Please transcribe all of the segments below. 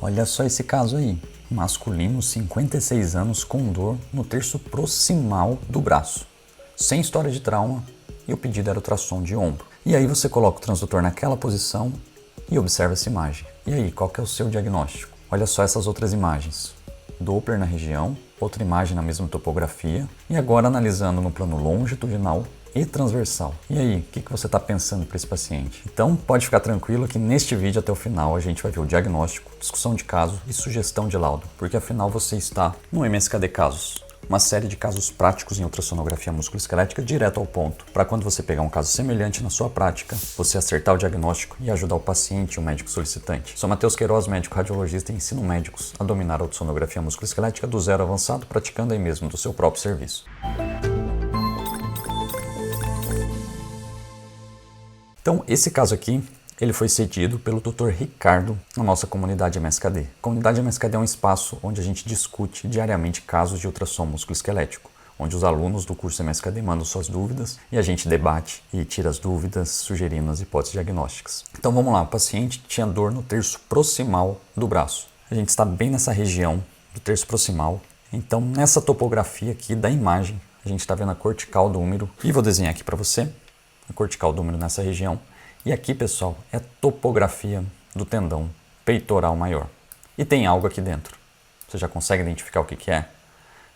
Olha só esse caso aí. Masculino, 56 anos, com dor no terço proximal do braço. Sem história de trauma e o pedido era ultrassom de ombro. E aí você coloca o transdutor naquela posição e observa essa imagem. E aí, qual que é o seu diagnóstico? Olha só essas outras imagens. Doppler na região, outra imagem na mesma topografia. E agora analisando no plano longitudinal e transversal. E aí, o que você está pensando para esse paciente? Então pode ficar tranquilo que neste vídeo até o final a gente vai ver o diagnóstico, discussão de caso e sugestão de laudo, porque afinal você está no MSKD Casos, uma série de casos práticos em ultrassonografia musculoesquelética direto ao ponto, para quando você pegar um caso semelhante na sua prática, você acertar o diagnóstico e ajudar o paciente e o médico solicitante. Sou Matheus Queiroz, médico radiologista e ensino médicos a dominar a ultrassonografia musculoesquelética do zero avançado, praticando aí mesmo do seu próprio serviço. Então, esse caso aqui, ele foi cedido pelo Dr. Ricardo na nossa comunidade MSKD. A comunidade MSKD é um espaço onde a gente discute diariamente casos de ultrassom musculoesquelético, onde os alunos do curso MSKD mandam suas dúvidas e a gente debate e tira as dúvidas, sugerindo as hipóteses diagnósticas. Então vamos lá, o paciente tinha dor no terço proximal do braço. A gente está bem nessa região do terço proximal. Então nessa topografia aqui da imagem, a gente está vendo a cortical do húmero. E vou desenhar aqui para você a cortical do húmero nessa região. E aqui, pessoal, é a topografia do tendão peitoral maior. E tem algo aqui dentro. Você já consegue identificar o que é?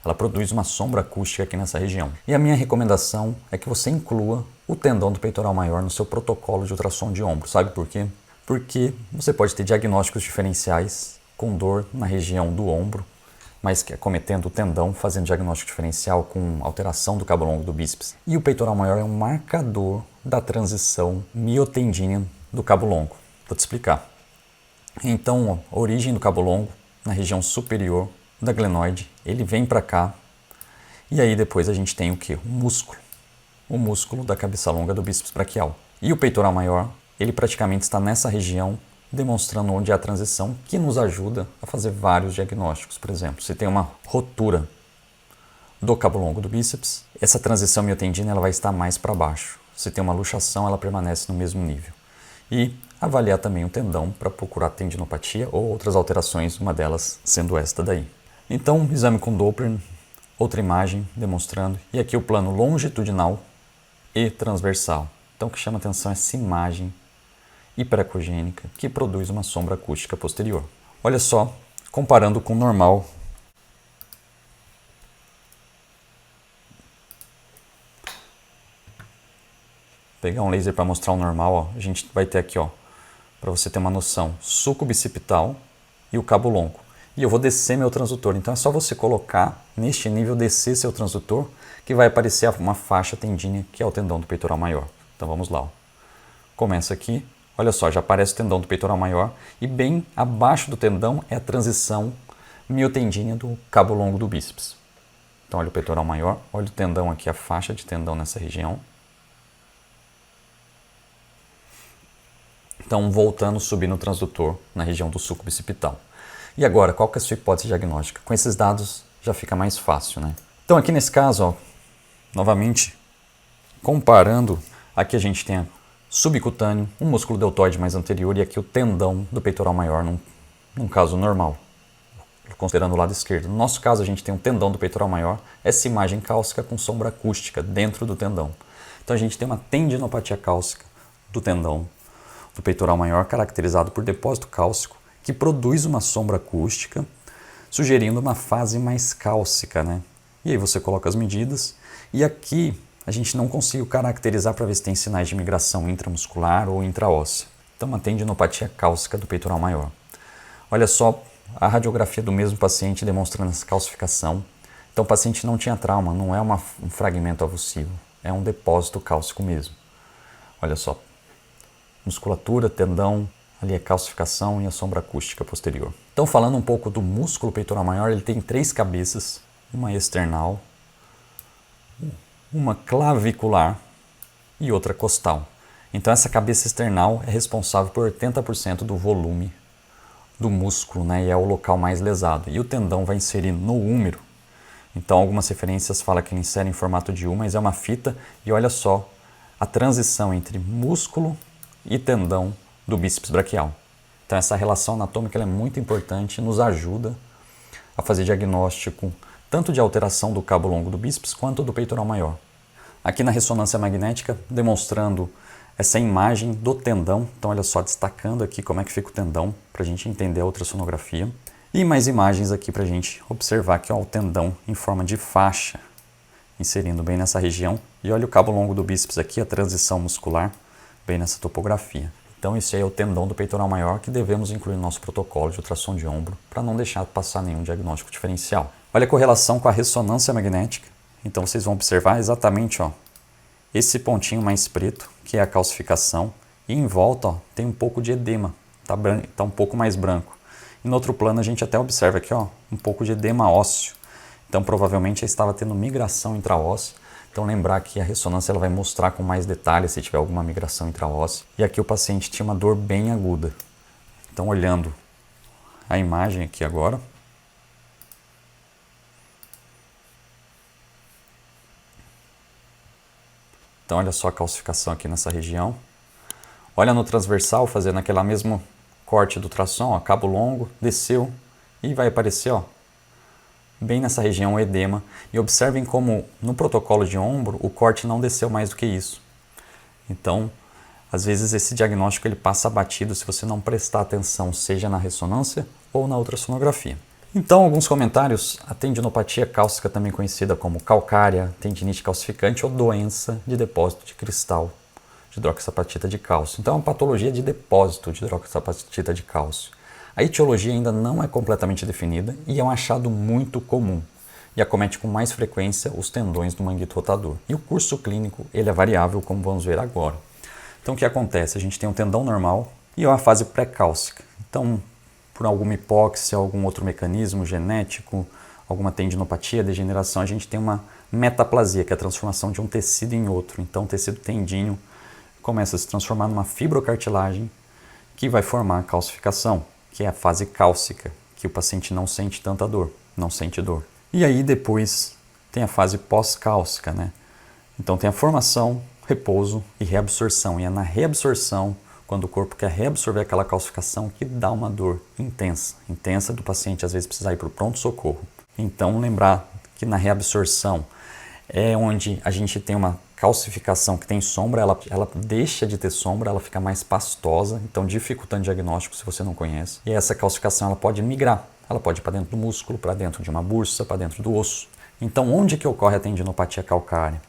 Ela produz uma sombra acústica aqui nessa região. E a minha recomendação é que você inclua o tendão do peitoral maior no seu protocolo de ultrassom de ombro. Sabe por quê? Porque você pode ter diagnósticos diferenciais com dor na região do ombro, mas que acometendo o tendão, fazendo diagnóstico diferencial com alteração do cabo longo do bíceps. E o peitoral maior é um marcador da transição miotendínea do cabo longo. Vou te explicar. Então, a origem do cabo longo, na região superior da glenoide, ele vem para cá, e aí depois a gente tem o que? O músculo da cabeça longa do bíceps braquial. E o peitoral maior, ele praticamente está nessa região, demonstrando onde é a transição, que nos ajuda a fazer vários diagnósticos. Por exemplo, se tem uma rotura do cabo longo do bíceps, essa transição miotendina ela vai estar mais para baixo. Se tem uma luxação, ela permanece no mesmo nível. E avaliar também o tendão para procurar tendinopatia ou outras alterações, uma delas sendo esta daí. Então, exame com Doppler, outra imagem demonstrando, e aqui o plano longitudinal e transversal. Então, o que chama atenção é essa imagem hiperacogênica que produz uma sombra acústica posterior. Olha só, comparando com o normal. Vou pegar um laser para mostrar o normal, ó. A gente vai ter aqui, ó, para você ter uma noção, sulco bicipital e o cabo longo. E eu vou descer meu transdutor, então é só você colocar neste nível, descer seu transdutor, que vai aparecer uma faixa tendínea, que é o tendão do peitoral maior. Então vamos lá, ó. Começa aqui. Olha só, já aparece o tendão do peitoral maior e bem abaixo do tendão é a transição miotendínea do cabo longo do bíceps. Então olha o peitoral maior, olha o tendão aqui, a faixa de tendão nessa região. Então voltando, subindo o transdutor na região do sulco bicipital. E agora, qual que é a sua hipótese diagnóstica? Com esses dados já fica mais fácil, né? Então aqui nesse caso, ó, novamente, comparando, aqui a gente tem a subcutâneo, um músculo deltoide mais anterior e aqui o tendão do peitoral maior num caso normal, considerando o lado esquerdo. No nosso caso a gente tem um tendão do peitoral maior, essa imagem cálcica com sombra acústica dentro do tendão. Então a gente tem uma tendinopatia cálcica do tendão do peitoral maior caracterizado por depósito cálcico que produz uma sombra acústica, sugerindo uma fase mais cálcica, né? E aí você coloca as medidas e aqui a gente não conseguiu caracterizar para ver se tem sinais de migração intramuscular ou intraóssea. Então, uma tendinopatia cálcica do peitoral maior. Olha só a radiografia do mesmo paciente demonstrando essa calcificação. Então, o paciente não tinha trauma, não é um fragmento avulsivo, é um depósito cálcico mesmo. Olha só, musculatura, tendão, ali é calcificação e a sombra acústica posterior. Então, falando um pouco do músculo peitoral maior, ele tem 3 cabeças, uma external, uma clavicular e outra costal. Então essa cabeça external é responsável por 80% do volume do músculo, né, e é o local mais lesado. E o tendão vai inserir no húmero. Então algumas referências falam que ele insere em formato de U, mas é uma fita. E olha só a transição entre músculo e tendão do bíceps braquial. Então essa relação anatômica ela é muito importante, nos ajuda a fazer diagnóstico tanto de alteração do cabo longo do bíceps quanto do peitoral maior. Aqui na ressonância magnética, demonstrando essa imagem do tendão. Então olha só, destacando aqui como é que fica o tendão, para a gente entender a ultrassonografia. E mais imagens aqui para a gente observar que ó, o tendão em forma de faixa, inserindo bem nessa região. E olha o cabo longo do bíceps aqui, a transição muscular, bem nessa topografia. Então esse aí é o tendão do peitoral maior que devemos incluir no nosso protocolo de ultrassom de ombro para não deixar passar nenhum diagnóstico diferencial. Olha a correlação com a ressonância magnética. Então vocês vão observar exatamente ó, esse pontinho mais preto, que é a calcificação, e em volta ó, tem um pouco de edema, tá um pouco mais branco. E no outro plano a gente até observa aqui ó, um pouco de edema ósseo. Então provavelmente estava tendo migração intraóssea. Então lembrar que a ressonância ela vai mostrar com mais detalhes se tiver alguma migração intraóssea. E aqui o paciente tinha uma dor bem aguda. Então olhando a imagem aqui agora. Então olha só a calcificação aqui nessa região. Olha no transversal, fazendo aquele mesmo corte do ultrassom, ó, cabo longo, desceu e vai aparecer ó, bem nessa região o edema. E observem como no protocolo de ombro o corte não desceu mais do que isso. Então, às vezes esse diagnóstico ele passa batido se você não prestar atenção, seja na ressonância ou na ultrassonografia. Então, alguns comentários. A tendinopatia cálcica, também conhecida como calcária, tendinite calcificante ou doença de depósito de cristal de hidroxiapatita de cálcio. Então, é uma patologia de depósito de hidroxiapatita de cálcio. A etiologia ainda não é completamente definida e é um achado muito comum e acomete com mais frequência os tendões do manguito rotador. E o curso clínico ele é variável, como vamos ver agora. Então o que acontece? A gente tem um tendão normal e uma fase pré-cálcica. Então, por alguma hipóxia, algum outro mecanismo genético, alguma tendinopatia, degeneração, a gente tem uma metaplasia, que é a transformação de um tecido em outro. Então o tecido tendíneo começa a se transformar numa fibrocartilagem que vai formar a calcificação, que é a fase cálcica, que o paciente não sente tanta dor, não sente dor. E aí depois tem a fase pós-cálcica, né? Então tem a formação, repouso e reabsorção. E é na reabsorção, quando o corpo quer reabsorver aquela calcificação, que dá uma dor intensa do paciente, às vezes precisar ir para o pronto-socorro. Então lembrar que na reabsorção é onde a gente tem uma calcificação que tem sombra, ela deixa de ter sombra, ela fica mais pastosa, então dificultando o diagnóstico se você não conhece. E essa calcificação ela pode migrar, ela pode ir para dentro do músculo, para dentro de uma bursa, para dentro do osso. Então onde que ocorre a tendinopatia calcária?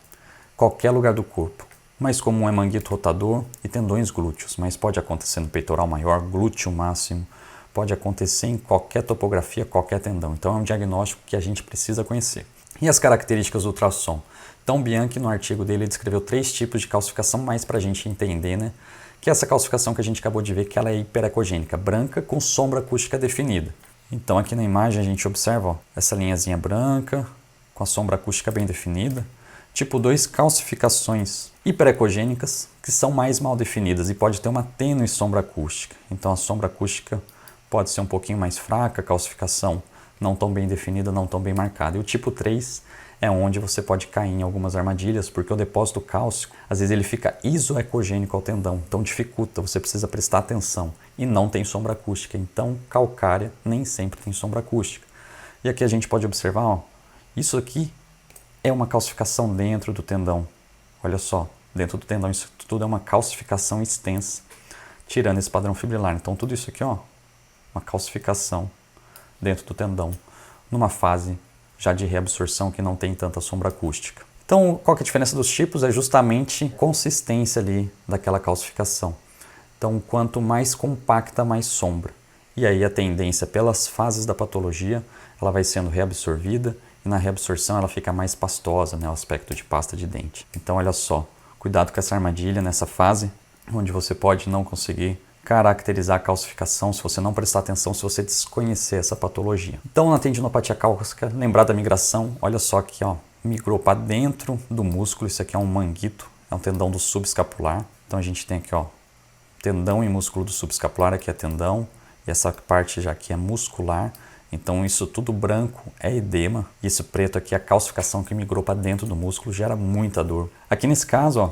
Qualquer lugar do corpo. Mais comum é manguito rotador e tendões glúteos, mas pode acontecer no peitoral maior, glúteo máximo, pode acontecer em qualquer topografia, qualquer tendão. Então é um diagnóstico que a gente precisa conhecer. E as características do ultrassom? Então, Bianchi, no artigo dele, descreveu 3 tipos de calcificação, mais para a gente entender, né? Que é essa calcificação que a gente acabou de ver, que ela é hiperecogênica, branca com sombra acústica definida. Então, aqui na imagem a gente observa ó, essa linhazinha branca, com a sombra acústica bem definida. Tipo 2, calcificações hiperecogênicas, que são mais mal definidas e pode ter uma tênue sombra acústica. Então, a sombra acústica pode ser um pouquinho mais fraca, a calcificação não tão bem definida, não tão bem marcada. E o tipo 3 é onde você pode cair em algumas armadilhas, porque o depósito cálcico, às vezes ele fica isoecogênico ao tendão, então dificulta, você precisa prestar atenção. E não tem sombra acústica, então calcária nem sempre tem sombra acústica. E aqui a gente pode observar, ó, isso aqui é uma calcificação dentro do tendão. Olha só, dentro do tendão isso tudo é uma calcificação extensa, tirando esse padrão fibrilar. Então tudo isso aqui, ó, uma calcificação dentro do tendão, numa fase já de reabsorção que não tem tanta sombra acústica. Então, qual que é a diferença dos tipos? É justamente a consistência ali daquela calcificação. Então, quanto mais compacta, mais sombra. E aí a tendência pelas fases da patologia, ela vai sendo reabsorvida e na reabsorção ela fica mais pastosa, né, o aspecto de pasta de dente. Então, olha só, cuidado com essa armadilha nessa fase, onde você pode não conseguir caracterizar a calcificação se você não prestar atenção, se você desconhecer essa patologia. Então, na tendinopatia cálcica, lembrar da migração, olha só aqui, ó, migrou para dentro do músculo, isso aqui é um manguito, é um tendão do subescapular. Então, a gente tem aqui, ó, tendão e músculo do subescapular, aqui é tendão, e essa parte já aqui é muscular. Então, isso tudo branco é edema, e esse preto aqui é a calcificação que migrou para dentro do músculo, gera muita dor. Aqui nesse caso, ó,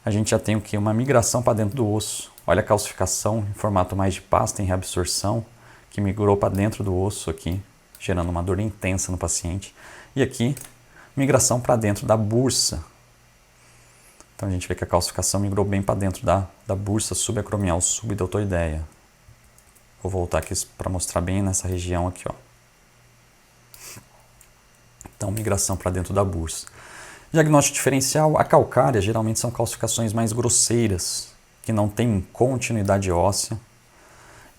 a gente já tem o que? Uma migração para dentro do osso. Olha a calcificação em formato mais de pasta, em reabsorção, que migrou para dentro do osso aqui, gerando uma dor intensa no paciente. E aqui, migração para dentro da bursa. Então a gente vê que a calcificação migrou bem para dentro da bursa subacromial subdeltoideia. Vou voltar aqui para mostrar bem nessa região aqui, ó. Então, migração para dentro da bursa. Diagnóstico diferencial, a calcária geralmente são calcificações mais grosseiras, que não têm continuidade óssea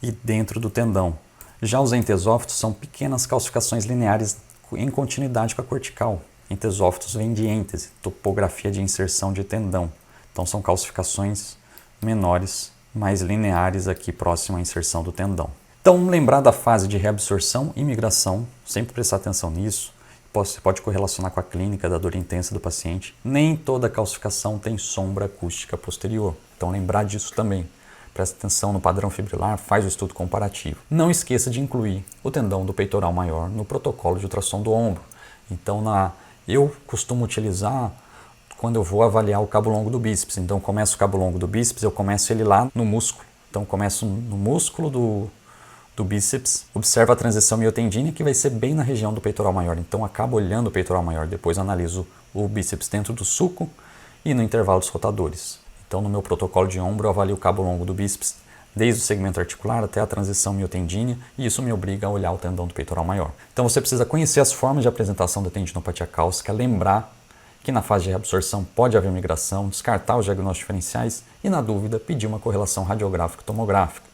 e dentro do tendão. Já os entesófitos são pequenas calcificações lineares em continuidade com a cortical. Entesófitos vem de êntese, topografia de inserção de tendão. Então são calcificações menores, mais lineares aqui próximo à inserção do tendão. Então lembrar da fase de reabsorção e migração, sempre prestar atenção nisso. Você pode correlacionar com a clínica da dor intensa do paciente. Nem toda calcificação tem sombra acústica posterior. Então lembrar disso também. Presta atenção no padrão fibrilar, faz o estudo comparativo. Não esqueça de incluir o tendão do peitoral maior no protocolo de ultrassom do ombro. Então eu costumo utilizar quando eu vou avaliar o cabo longo do bíceps. Então começo o cabo longo do bíceps, eu começo ele lá no músculo. Então começo no músculo do bíceps, observa a transição miotendínea que vai ser bem na região do peitoral maior. Então acabo olhando o peitoral maior, depois analiso o bíceps dentro do sulco e no intervalo dos rotadores. Então no meu protocolo de ombro eu avalio o cabo longo do bíceps desde o segmento articular até a transição miotendínea e isso me obriga a olhar o tendão do peitoral maior. Então você precisa conhecer as formas de apresentação da tendinopatia cálcica, lembrar que na fase de reabsorção pode haver migração, descartar os diagnósticos diferenciais e na dúvida pedir uma correlação radiográfica e tomográfica.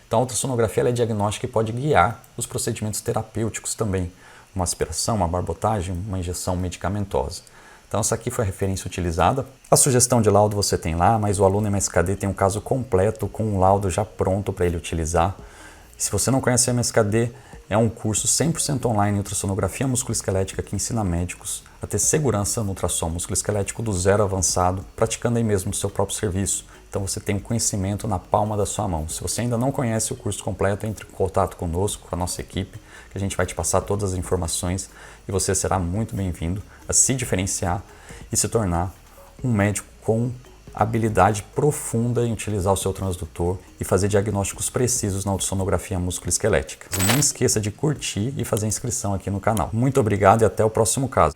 Então a ultrassonografia ela é diagnóstica e pode guiar os procedimentos terapêuticos também, uma aspiração, uma barbotagem, uma injeção medicamentosa. Então essa aqui foi a referência utilizada. A sugestão de laudo você tem lá, mas o aluno MSKD tem um caso completo com um laudo já pronto para ele utilizar. E se você não conhece o MSKD, é um curso 100% online em ultrassonografia musculoesquelética que ensina médicos a ter segurança no ultrassom musculoesquelético do zero avançado, praticando aí mesmo no seu próprio serviço. Então você tem o conhecimento na palma da sua mão. Se você ainda não conhece o curso completo, entre em contato conosco, com a nossa equipe, que a gente vai te passar todas as informações e você será muito bem-vindo a se diferenciar e se tornar um médico com habilidade profunda em utilizar o seu transdutor e fazer diagnósticos precisos na ultrassonografia musculoesquelética. Não esqueça de curtir e fazer inscrição aqui no canal. Muito obrigado e até o próximo caso.